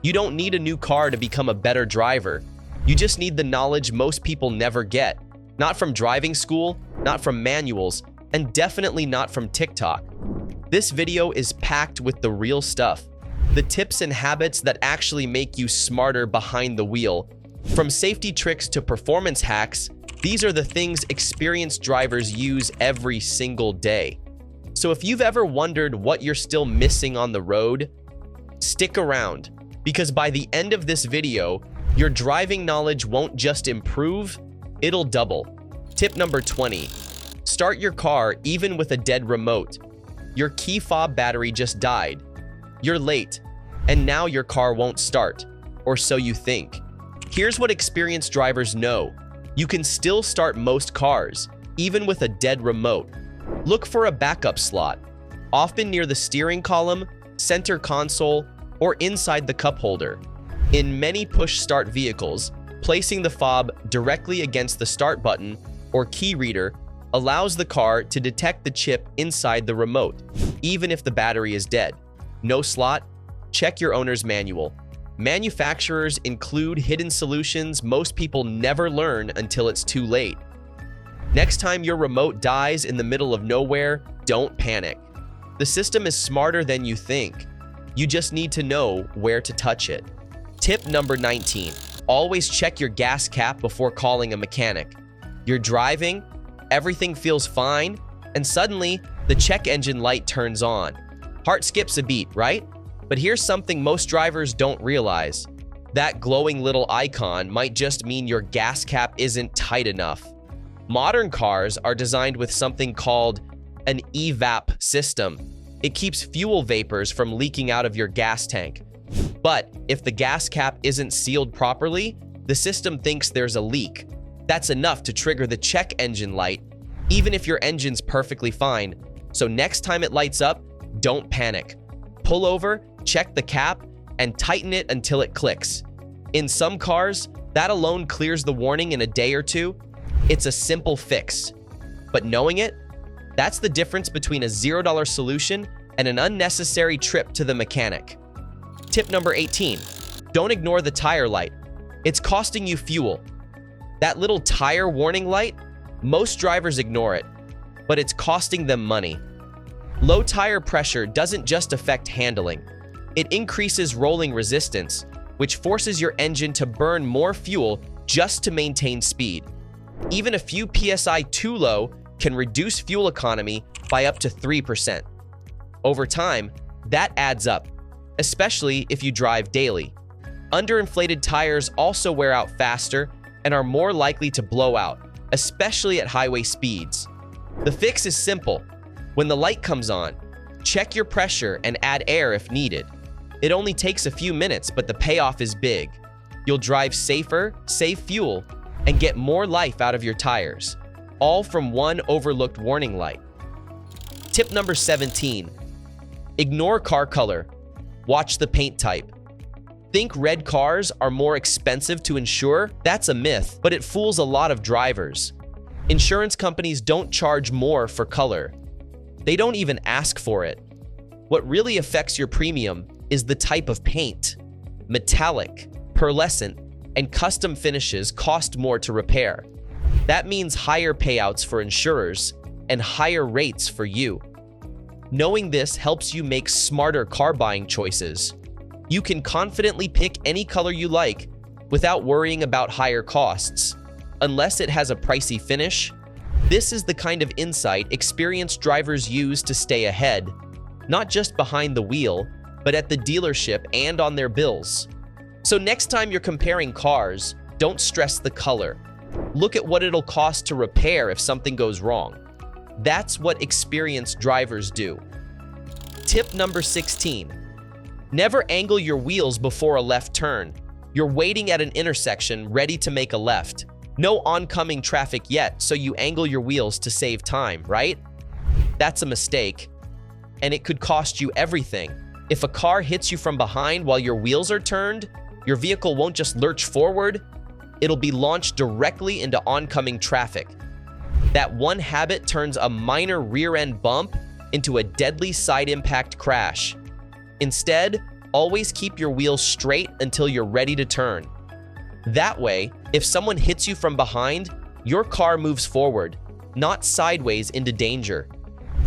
You don't need a new car to become a better driver. You just need the knowledge most people never get. Not from driving school, not from manuals, and definitely not from TikTok. This video is packed with the real stuff. The tips and habits that actually make you smarter behind the wheel. From safety tricks to performance hacks, these are the things experienced drivers use every single day. So if you've ever wondered what you're still missing on the road, stick around, because by the end of this video, your driving knowledge won't just improve, it'll double. Tip number 20. Start your car even with a dead remote. Your key fob battery just died. You're late, and now your car won't start, or so you think. Here's what experienced drivers know. You can still start most cars, even with a dead remote. Look for a backup slot, often near the steering column, center console, or inside the cup holder. In many push-start vehicles, placing the fob directly against the start button or key reader allows the car to detect the chip inside the remote, even if the battery is dead. No slot? Check your owner's manual. Manufacturers include hidden solutions most people never learn until it's too late. Next time your remote dies in the middle of nowhere, don't panic. The system is smarter than you think. You just need to know where to touch it. Tip number 19. Always check your gas cap before calling a mechanic. You're driving, everything feels fine, and suddenly the check engine light turns on. Heart skips a beat, right? But here's something most drivers don't realize. That glowing little icon might just mean your gas cap isn't tight enough. Modern cars are designed with something called an EVAP system. It keeps fuel vapors from leaking out of your gas tank. But if the gas cap isn't sealed properly, the system thinks there's a leak. That's enough to trigger the check engine light, even if your engine's perfectly fine. So next time it lights up, don't panic. Pull over, check the cap, and tighten it until it clicks. In some cars, that alone clears the warning in a day or two. It's a simple fix. But knowing it, that's the difference between a $0 solution and an unnecessary trip to the mechanic. Tip number 18. Don't ignore the tire light. It's costing you fuel. That little tire warning light, most drivers ignore it, but it's costing them money. Low tire pressure doesn't just affect handling. It increases rolling resistance, which forces your engine to burn more fuel just to maintain speed. Even a few PSI too low can reduce fuel economy by up to 3%. Over time, that adds up, especially if you drive daily. Underinflated tires also wear out faster and are more likely to blow out, especially at highway speeds. The fix is simple. When the light comes on, check your pressure and add air if needed. It only takes a few minutes, but the payoff is big. You'll drive safer, save fuel, and get more life out of your tires, all from one overlooked warning light. Tip number 17. Ignore car color. Watch the paint type. Think red cars are more expensive to insure? That's a myth, but it fools a lot of drivers. Insurance companies don't charge more for color. They don't even ask for it. What really affects your premium is the type of paint. Metallic, pearlescent, and custom finishes cost more to repair. That means higher payouts for insurers and higher rates for you. Knowing this helps you make smarter car buying choices. You can confidently pick any color you like without worrying about higher costs, unless it has a pricey finish. This is the kind of insight experienced drivers use to stay ahead, not just behind the wheel, but at the dealership and on their bills. So next time you're comparing cars, don't stress the color. Look at what it'll cost to repair if something goes wrong. That's what experienced drivers do. Tip number 16. Never angle your wheels before a left turn. You're waiting at an intersection ready to make a left. No oncoming traffic yet, so you angle your wheels to save time, right? That's a mistake, and it could cost you everything. If a car hits you from behind while your wheels are turned, your vehicle won't just lurch forward, it'll be launched directly into oncoming traffic. That one habit turns a minor rear-end bump into a deadly side impact crash. Instead, Always keep your wheels straight until you're ready to turn. That way, if someone hits you from behind, your car moves forward, not sideways into danger.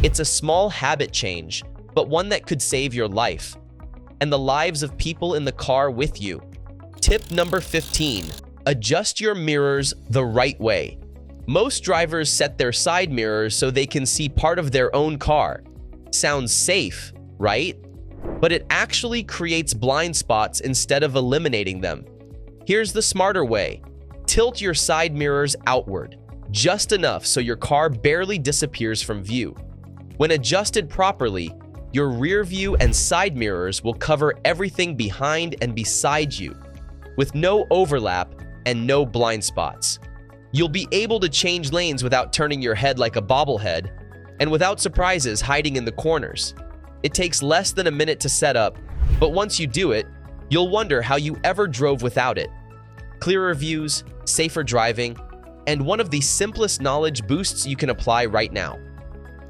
It's a small habit change, but one that could save your life and the lives of people in the car with you. Tip number 15, adjust your mirrors the right way. Most drivers set their side mirrors so they can see part of their own car. Sounds safe, right? But it actually creates blind spots instead of eliminating them. Here's the smarter way. Tilt your side mirrors outward, just enough so your car barely disappears from view. When adjusted properly, your rear view and side mirrors will cover everything behind and beside you, with no overlap and no blind spots. You'll be able to change lanes without turning your head like a bobblehead, and without surprises hiding in the corners. It takes less than a minute to set up, but once you do it, you'll wonder how you ever drove without it. Clearer views, safer driving, and one of the simplest knowledge boosts you can apply right now.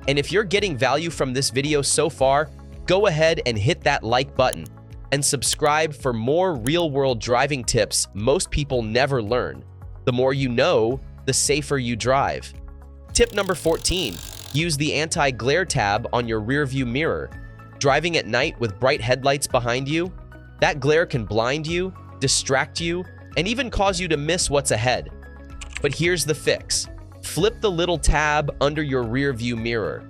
And if you're getting value from this video so far, go ahead and hit that like button and subscribe for more real-world driving tips most people never learn. The more you know, the safer you drive. Tip number 14, use the anti-glare tab on your rearview mirror. Driving at night with bright headlights behind you, that glare can blind you, distract you, and even cause you to miss what's ahead. But here's the fix. Flip the little tab under your rearview mirror.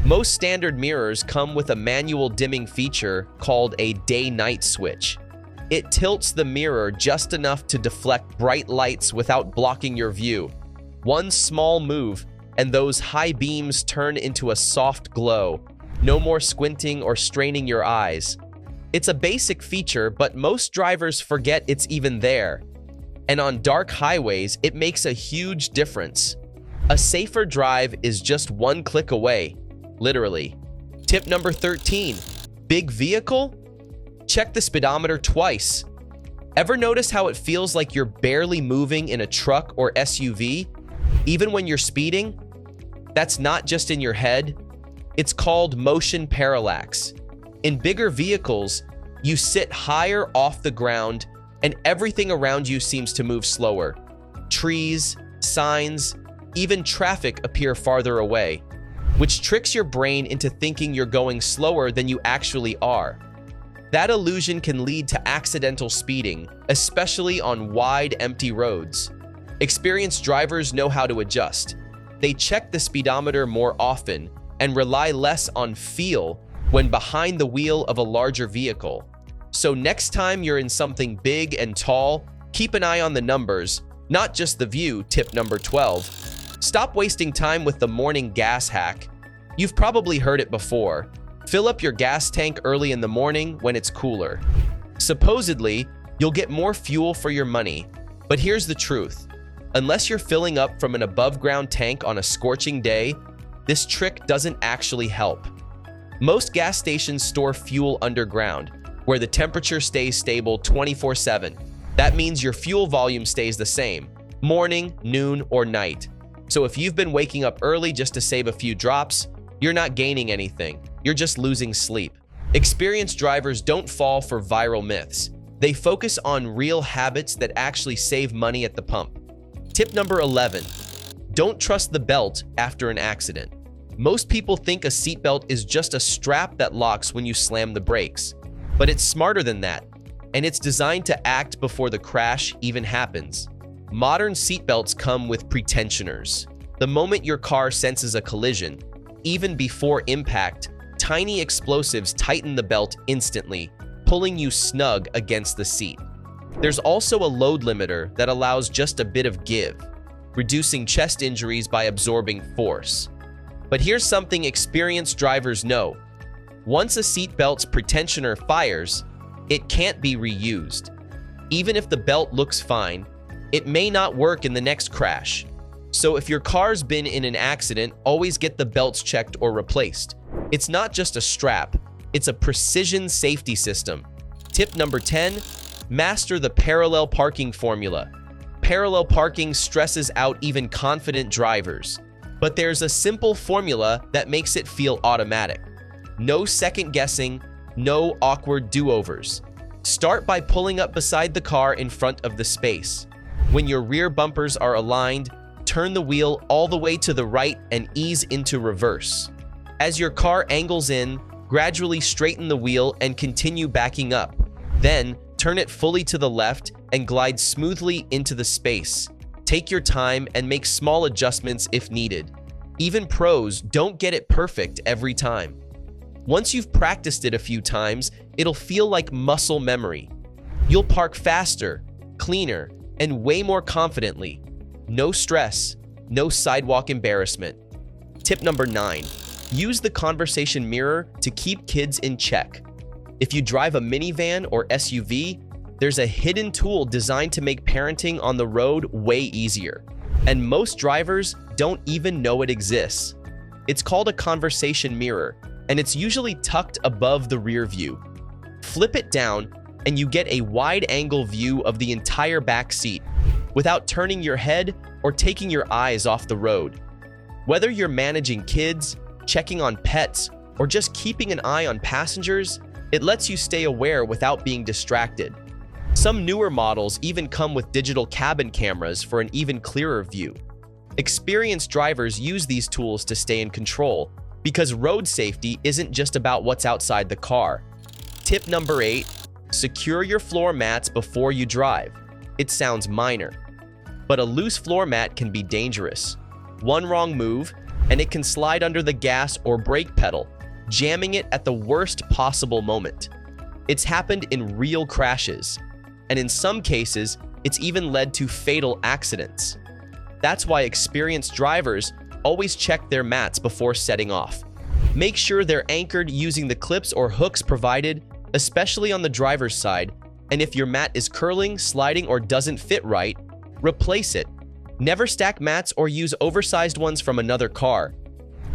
Most standard mirrors come with a manual dimming feature called a day-night switch. It tilts the mirror just enough to deflect bright lights without blocking your view. One small move, and those high beams turn into a soft glow. No more squinting or straining your eyes. It's a basic feature, but most drivers forget it's even there. And on dark highways, it makes a huge difference. A safer drive is just one click away, literally. Tip number 13, big vehicle? Check the speedometer twice. Ever notice how it feels like you're barely moving in a truck or SUV, even when you're speeding? That's not just in your head. It's called motion parallax. In bigger vehicles, you sit higher off the ground and everything around you seems to move slower. Trees, signs, even traffic appear farther away, which tricks your brain into thinking you're going slower than you actually are. That illusion can lead to accidental speeding, especially on wide, empty roads. Experienced drivers know how to adjust. They check the speedometer more often and rely less on feel when behind the wheel of a larger vehicle. So next time you're in something big and tall, keep an eye on the numbers, not just the view. Tip number 12. Stop wasting time with the morning gas hack. You've probably heard it before. Fill up your gas tank early in the morning when it's cooler. Supposedly, you'll get more fuel for your money. But here's the truth. Unless you're filling up from an above-ground tank on a scorching day, this trick doesn't actually help. Most gas stations store fuel underground, where the temperature stays stable 24/7. That means your fuel volume stays the same, morning, noon, or night. So if you've been waking up early just to save a few drops, you're not gaining anything. You're just losing sleep. Experienced drivers don't fall for viral myths. They focus on real habits that actually save money at the pump. Tip number 11. Don't trust the belt after an accident. Most people think a seatbelt is just a strap that locks when you slam the brakes. But it's smarter than that, and it's designed to act before the crash even happens. Modern seatbelts come with pretensioners. The moment your car senses a collision, even before impact, tiny explosives tighten the belt instantly, pulling you snug against the seat. There's also a load limiter that allows just a bit of give, reducing chest injuries by absorbing force. But here's something experienced drivers know. Once a seatbelt's pretensioner fires, it can't be reused. Even if the belt looks fine, it may not work in the next crash. So if your car's been in an accident, always get the belts checked or replaced. It's not just a strap, it's a precision safety system. Tip number 10, master the parallel parking formula. Parallel parking stresses out even confident drivers. But there's a simple formula that makes it feel automatic. No second guessing, No awkward do-overs. Start by pulling up beside the car in front of the space. When your rear bumpers are aligned, turn the wheel all the way to the right and ease into reverse. As your car angles in, gradually straighten the wheel and continue backing up. Then, turn it fully to the left and glide smoothly into the space. Take your time and make small adjustments if needed. Even pros don't get it perfect every time. Once you've practiced it a few times, it'll feel like muscle memory. You'll park faster, cleaner, and way more confidently. No stress, no sidewalk embarrassment. Tip number 9. Use the conversation mirror to keep kids in check. If you drive a minivan or SUV, there's a hidden tool designed to make parenting on the road way easier. And most drivers don't even know it exists. It's called a conversation mirror, and it's usually tucked above the rear view. Flip it down, and you get a wide-angle view of the entire back seat without turning your head or taking your eyes off the road. Whether you're managing kids, checking on pets, or just keeping an eye on passengers, it lets you stay aware without being distracted. Some newer models even come with digital cabin cameras for an even clearer view. Experienced drivers use these tools to stay in control because road safety isn't just about what's outside the car. Tip number 8. Secure your floor mats before you drive. It sounds minor, but a loose floor mat can be dangerous. One wrong move, and it can slide under the gas or brake pedal, jamming it at the worst possible moment. It's happened in real crashes, and in some cases, it's even led to fatal accidents. That's why experienced drivers always check their mats before setting off. Make sure they're anchored using the clips or hooks provided, especially on the driver's side, and if your mat is curling, sliding, or doesn't fit right, replace it. Never stack mats or use oversized ones from another car.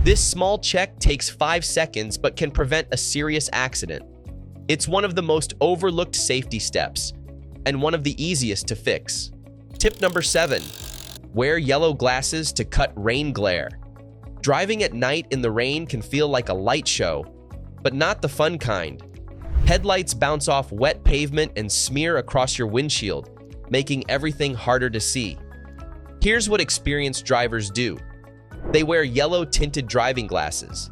This small check takes 5 seconds but can prevent a serious accident. It's one of the most overlooked safety steps, and one of the easiest to fix. Tip number 7. Wear yellow glasses to cut rain glare. Driving at night in the rain can feel like a light show, but not the fun kind. Headlights bounce off wet pavement and smear across your windshield, making everything harder to see. Here's what experienced drivers do. They wear yellow-tinted driving glasses.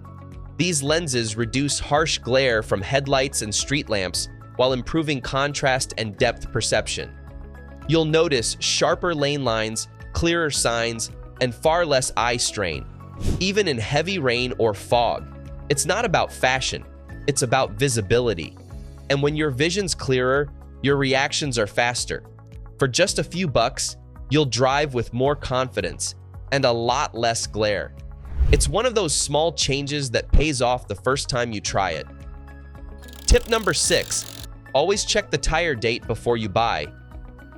These lenses reduce harsh glare from headlights and street lamps while improving contrast and depth perception. You'll notice sharper lane lines, clearer signs, and far less eye strain, even in heavy rain or fog. It's not about fashion, it's about visibility. And when your vision's clearer, your reactions are faster. For just a few bucks, you'll drive with more confidence and a lot less glare. It's one of those small changes that pays off the first time you try it. Tip number 6. Always check the tire date before you buy.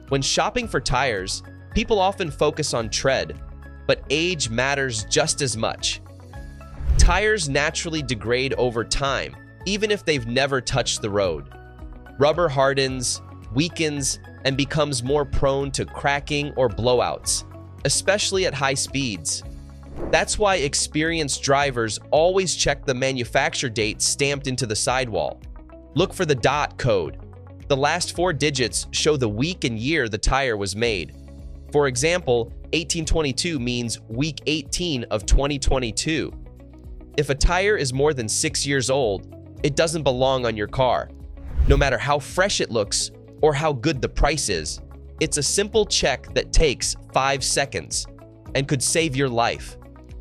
When shopping for tires, people often focus on tread, but age matters just as much. Tires naturally degrade over time, even if they've never touched the road. Rubber hardens, weakens, and becomes more prone to cracking or blowouts, especially at high speeds. That's why experienced drivers always check the manufacture date stamped into the sidewall. Look for the DOT code. The last 4 digits show the week and year the tire was made. For example, 1822 means week 18 of 2022. If a tire is more than 6 years old, it doesn't belong on your car. No matter how fresh it looks or how good the price is, it's a simple check that takes 5 seconds and could save your life.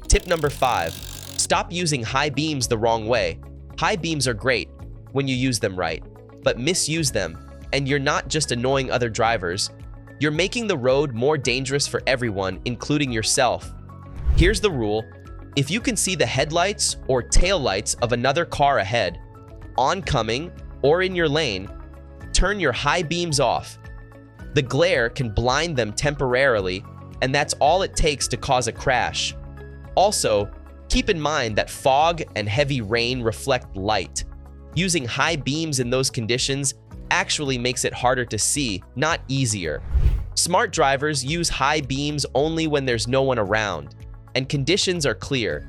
Tip number 5. Stop using high beams the wrong way. High beams are great when you use them right, but misuse them, and you're not just annoying other drivers, you're making the road more dangerous for everyone, including yourself. Here's the rule. If you can see the headlights or taillights of another car ahead, oncoming, or in your lane, turn your high beams off. The glare can blind them temporarily, and that's all it takes to cause a crash. Also, keep in mind that fog and heavy rain reflect light. Using high beams in those conditions actually makes it harder to see, not easier. Smart drivers use high beams only when there's no one around, and conditions are clear.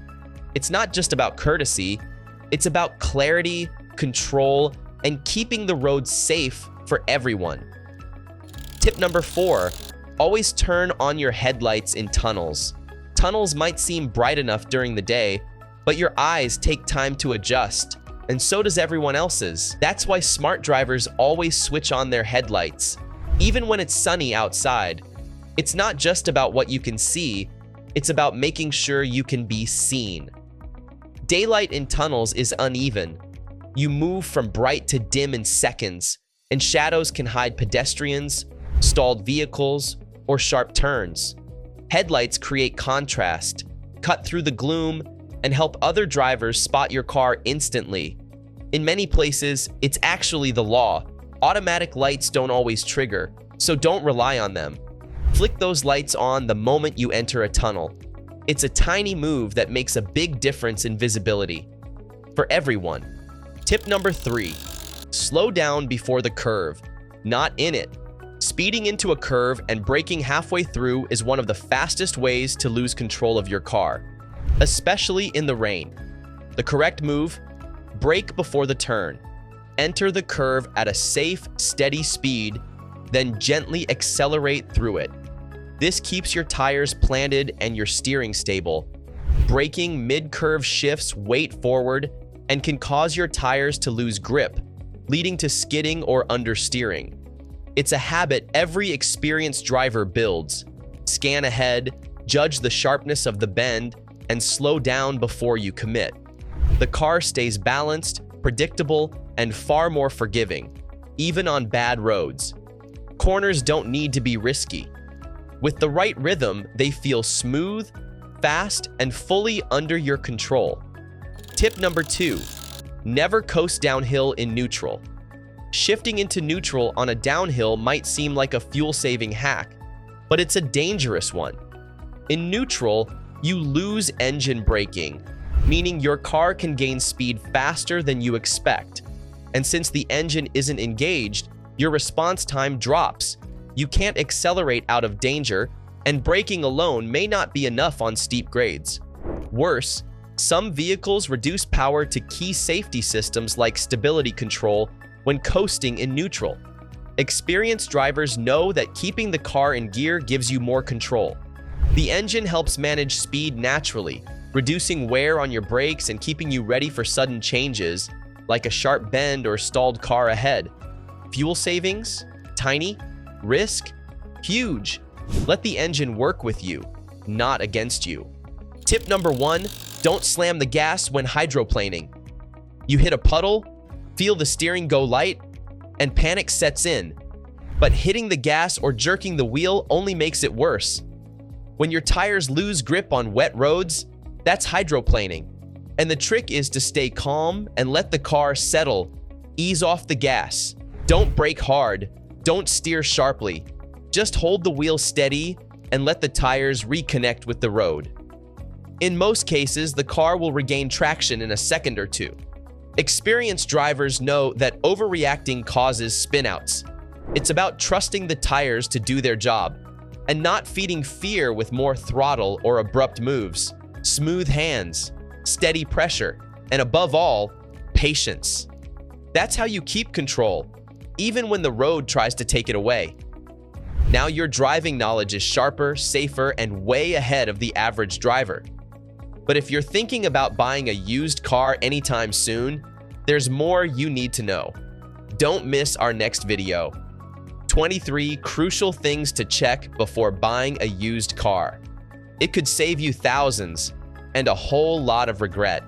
It's not just about courtesy, it's about clarity, control, and keeping the road safe for everyone. Tip number 4, always turn on your headlights in tunnels. Tunnels might seem bright enough during the day, but your eyes take time to adjust, and so does everyone else's. That's why smart drivers always switch on their headlights, even when it's sunny outside. It's not just about what you can see, it's about making sure you can be seen. Daylight in tunnels is uneven. You move from bright to dim in seconds, and shadows can hide pedestrians, stalled vehicles, or sharp turns. Headlights create contrast, cut through the gloom, and help other drivers spot your car instantly. In many places, it's actually the law. Automatic lights don't always trigger, so don't rely on them. Flick those lights on the moment you enter a tunnel. It's a tiny move that makes a big difference in visibility for everyone. Tip number 3, slow down before the curve, not in it. Speeding into a curve and braking halfway through is one of the fastest ways to lose control of your car, especially in the rain. The correct move: brake before the turn. Enter the curve at a safe, steady speed, then gently accelerate through it. This keeps your tires planted and your steering stable. Braking mid-curve shifts weight forward and can cause your tires to lose grip, leading to skidding or understeering. It's a habit every experienced driver builds. Scan ahead, judge the sharpness of the bend, and slow down before you commit. The car stays balanced, predictable, and far more forgiving, even on bad roads. Corners don't need to be risky. With the right rhythm, they feel smooth, fast, and fully under your control. Tip number 2, never coast downhill in neutral. Shifting into neutral on a downhill might seem like a fuel-saving hack, but it's a dangerous one. In neutral, you lose engine braking, meaning your car can gain speed faster than you expect. And since the engine isn't engaged, your response time drops. You can't accelerate out of danger, and braking alone may not be enough on steep grades. Worse, some vehicles reduce power to key safety systems like stability control when coasting in neutral. Experienced drivers know that keeping the car in gear gives you more control. The engine helps manage speed naturally, reducing wear on your brakes and keeping you ready for sudden changes, like a sharp bend or stalled car ahead. Fuel savings? Tiny. Risk? Huge. Let the engine work with you, not against you. Tip number 1, don't slam the gas when hydroplaning. You hit a puddle, feel the steering go light, and panic sets in. But hitting the gas or jerking the wheel only makes it worse. When your tires lose grip on wet roads, that's hydroplaning. And the trick is to stay calm and let the car settle. Ease off the gas. Don't brake hard. Don't steer sharply. Just hold the wheel steady and let the tires reconnect with the road. In most cases, the car will regain traction in a second or two. Experienced drivers know that overreacting causes spinouts. It's about trusting the tires to do their job and not feeding fear with more throttle or abrupt moves. Smooth hands, steady pressure, and above all, patience. That's how you keep control, even when the road tries to take it away. Now your driving knowledge is sharper, safer, and way ahead of the average driver. But if you're thinking about buying a used car anytime soon, there's more you need to know. Don't miss our next video. 23 crucial things to check before buying a used car. It could save you thousands and a whole lot of regret.